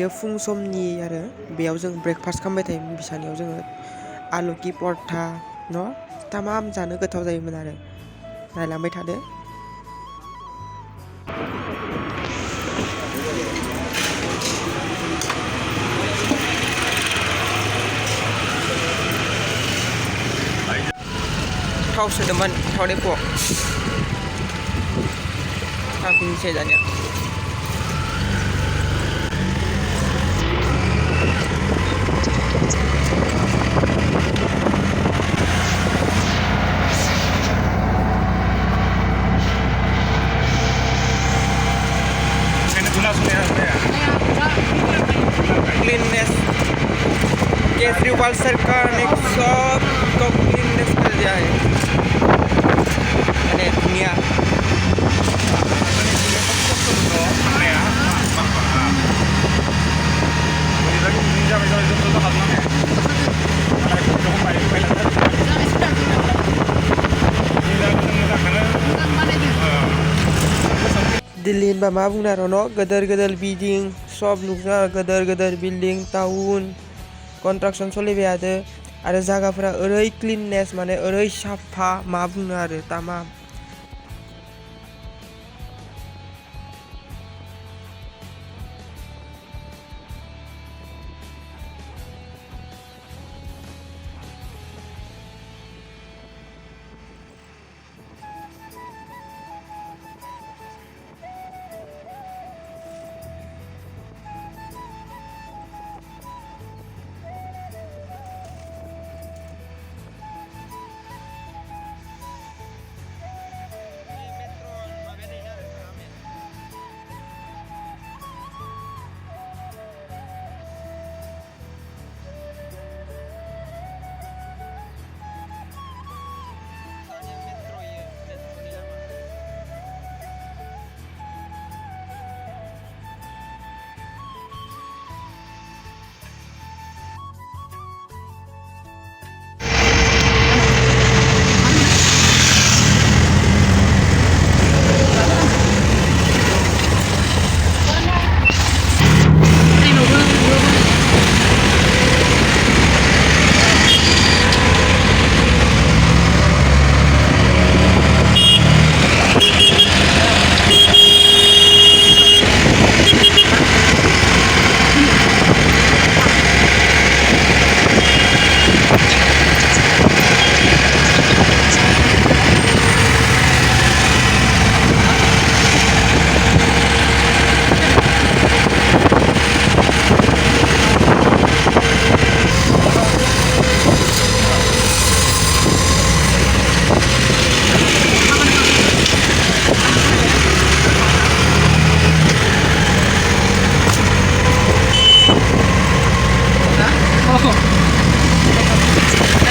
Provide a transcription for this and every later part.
बेयो फुं समनि आरो बेयाव जों ब्रेकफास्ट खालामबाय थायोमोन बिसानियाव जोङो आलु कि परथा न' तामाम जानो गोथाव जायोमोन आरो नायलांबाय थादो। थाव सोदोंमोन थाव डेप'आव थांफिनसै दानिया। क्लीननेस केजरीवाल सरकार ने सब को क्लीननेस कर दिया है मैंने दुनिया दिल्ली होनबा मा बुंनो आरो न' गोदोर गोदोर बिल्डिं सब नुग्रा गोदोर गोदोर बिल्डिं टाउन कन्स्ट्राक्शन सोलिबाय थादो आरो जायगाफोरा ओरै क्लिननेस माने ओरै साफा मा बुंनो आरो तामाम।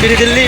Diddly.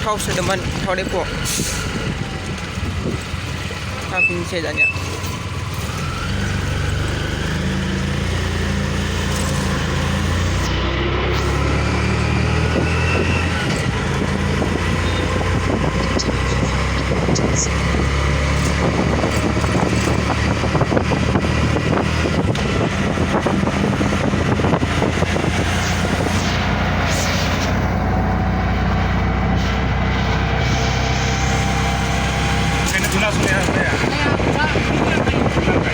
थाव सोदोंमोन थाव डेप'आव थांफिनसै दानिया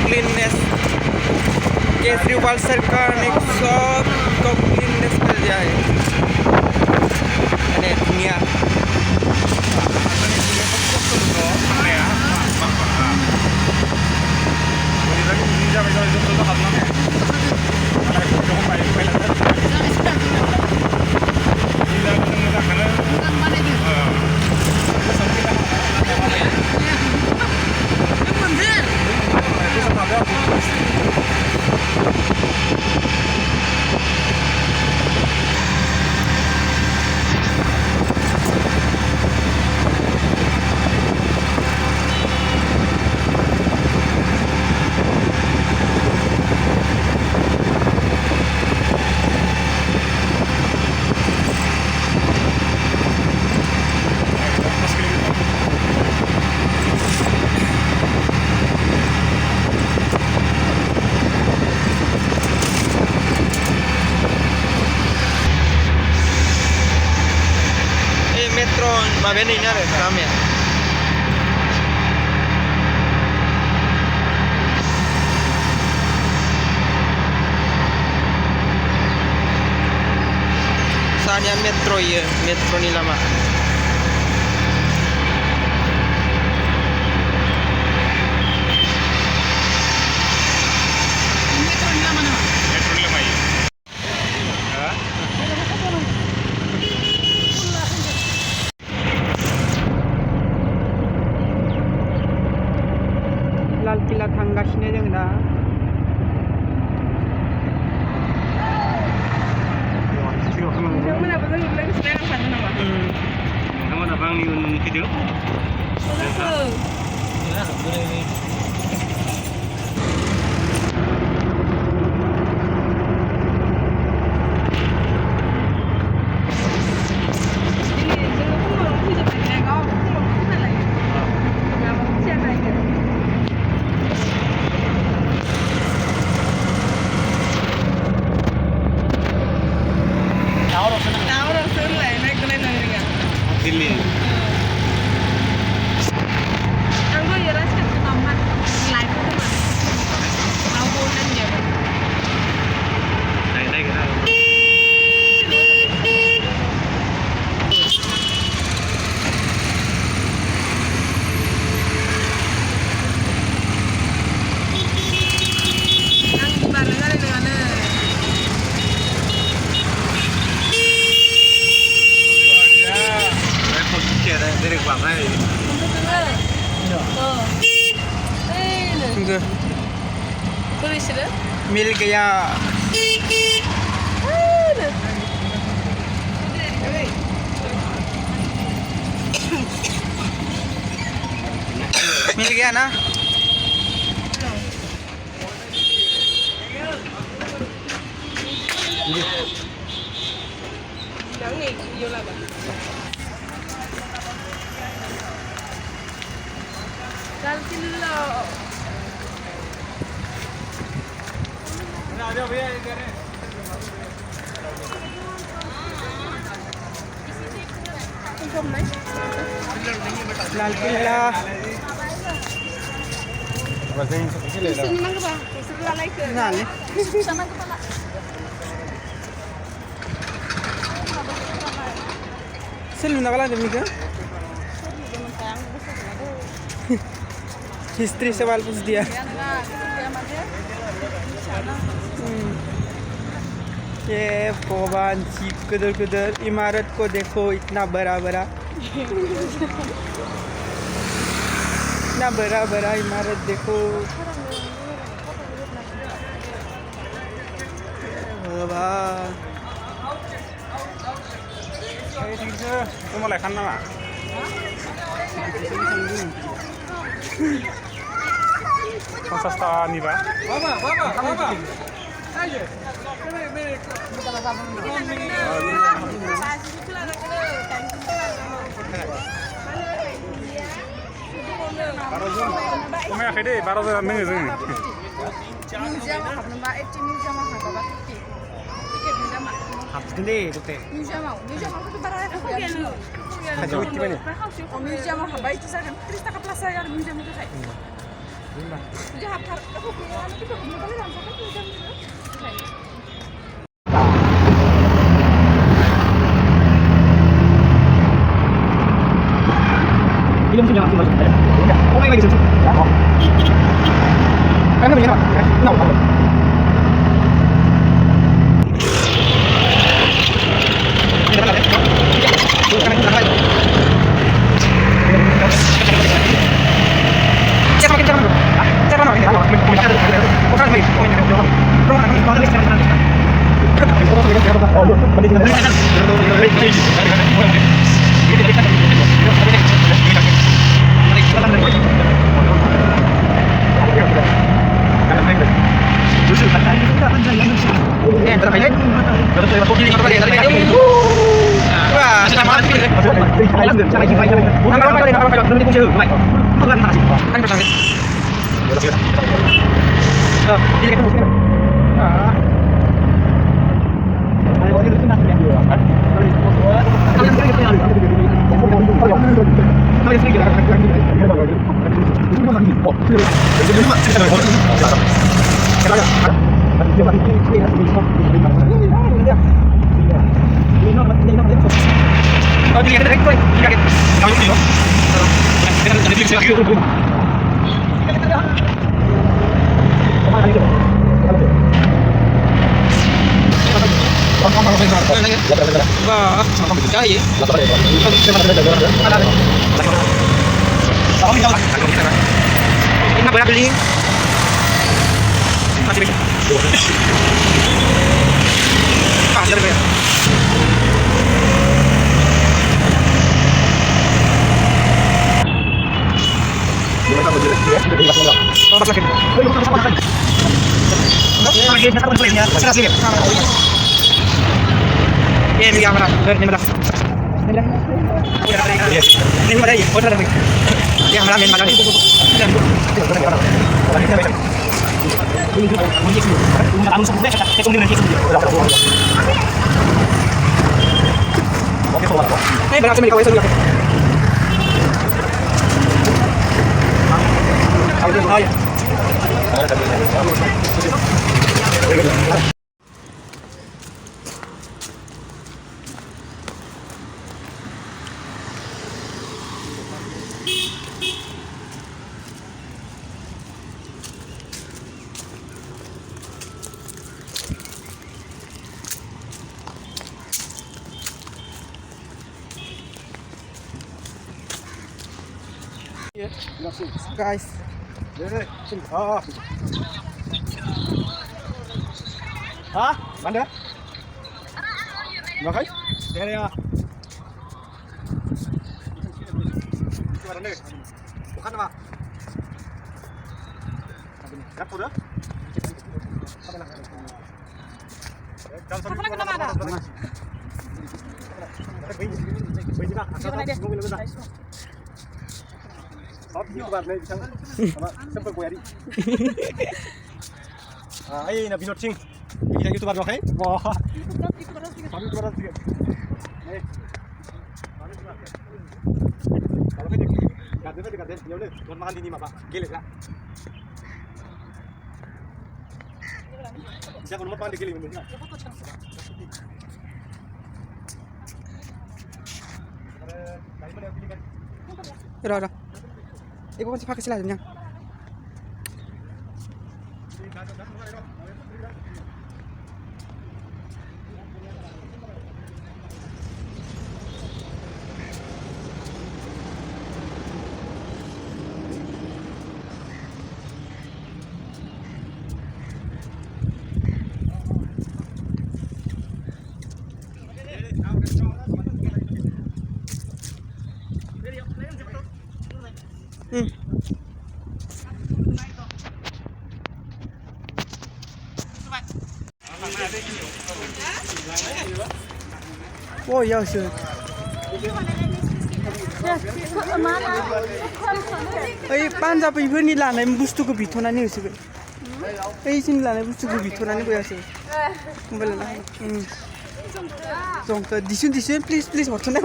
क्लीननेस केजरीवाल सरकार ने सब को क्लीननेस कर दिया है अरे दुनिया Maben ini ada ramai. Soalnya metro ya, metro ini lama. Metro ini lama nama? Metro ini lama ya. Lal Qila थांगासिनो जों दा नोंथांमोनाबो जों लोगोसे रायज्लायफानो नामा? नोंथांमोनाबो आंनि उन उन फैदो Delhi Anggo ya rasa kenaman live itu mah. Aku dan dia. naik kita Ang ibaratnya dengan dari Quảng này Enggak Tulis itu? मिल गया मिल गया ना Jangan nih, yola ba. Dal kilo. Lal Qila Sini mang ba? Sebelah lagi ke. Nani? Sama kepala. Sel nakalan demi क्या history सवाल पूछ दिया ये भगवान जी कदर कदर इमारत को देखो इतना बड़ा बड़ा इतना बड़ा बड़ा इमारत देखो भगवान तुम्हारा खाना Sasta nih pak. Kau main akhirnya baru saja nengis ini. Museum habis mbak, museum apa bapak tiket museum. Habisnya dokter. Museum itu barang apa ya? Jauh di mana? Museum apa itu saya kan 300 ka plaza ya museum itu saya. Jadi aku punya anak itu belum kali langsung ke museum itu. Film sudah langsung masuk. Oh, lagi sih. Ya, kok. Kan begini, Pak. Nah, apa? Ini mana? Ya. Bukan ini apa? Cek makin cek mana? Cek mana ini? Bukan ini. Oh, ini. Rumah kami kalau ini sekarang. Oh, Guys, Hah? Mana? Makai? Dari ya. Bukan apa? Kat udah? Apa lagi nama ada? Ay, na binot sing. Kita YouTuber lo kay? Wah. Kami YouTuber sige. Eh. Kalau kita dekat, ya udah, buat makan di sini Pak. Gile lah. Bisa kalau mau makan di gile ini. udah. Ibu masih pakai silahnya. 오, 야스. ओइ पान्जाबीफोरनि लानाय बुस्थुखौ बिथ'नानै होसोगोन ओइ जोंनि लानाय बुस्थुखौ बिथ'नानै गयासो होमबालाय जंखो दिसुन please हरथ'नाय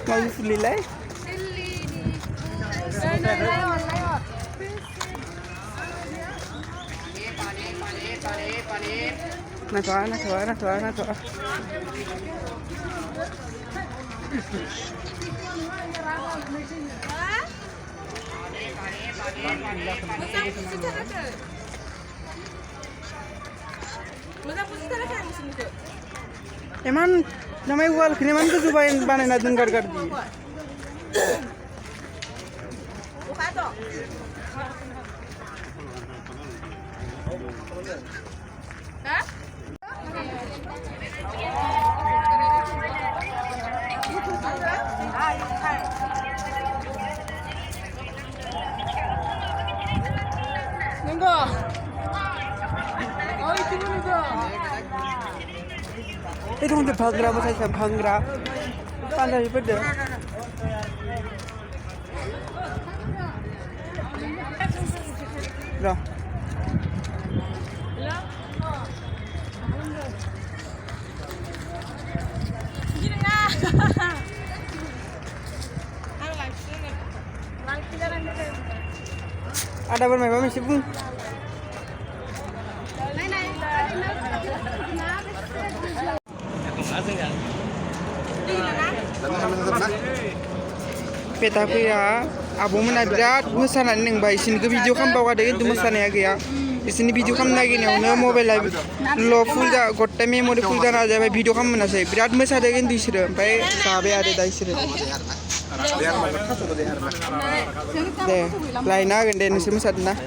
माबा फुलिलाय नाथ'आ Eman namanya wal kini man tuh cobain banen adun gar di. Itu untuk bhangra apa saya bhangra pandai pada dah ada bermain apa sih bung Tapi ya, abu mana berat musahan neng bayi sini ke video kan bawa deh itu musahan ya gaya. Di sini video kan lagi nih, udah mobile lagi. Lo full dah, gotta memori full dah aja, bayi video kan mana sih? Berat musahan deh kan di sini, bayi sahabat ada di sini. Deh, lain aja deh, nasi musahan nah.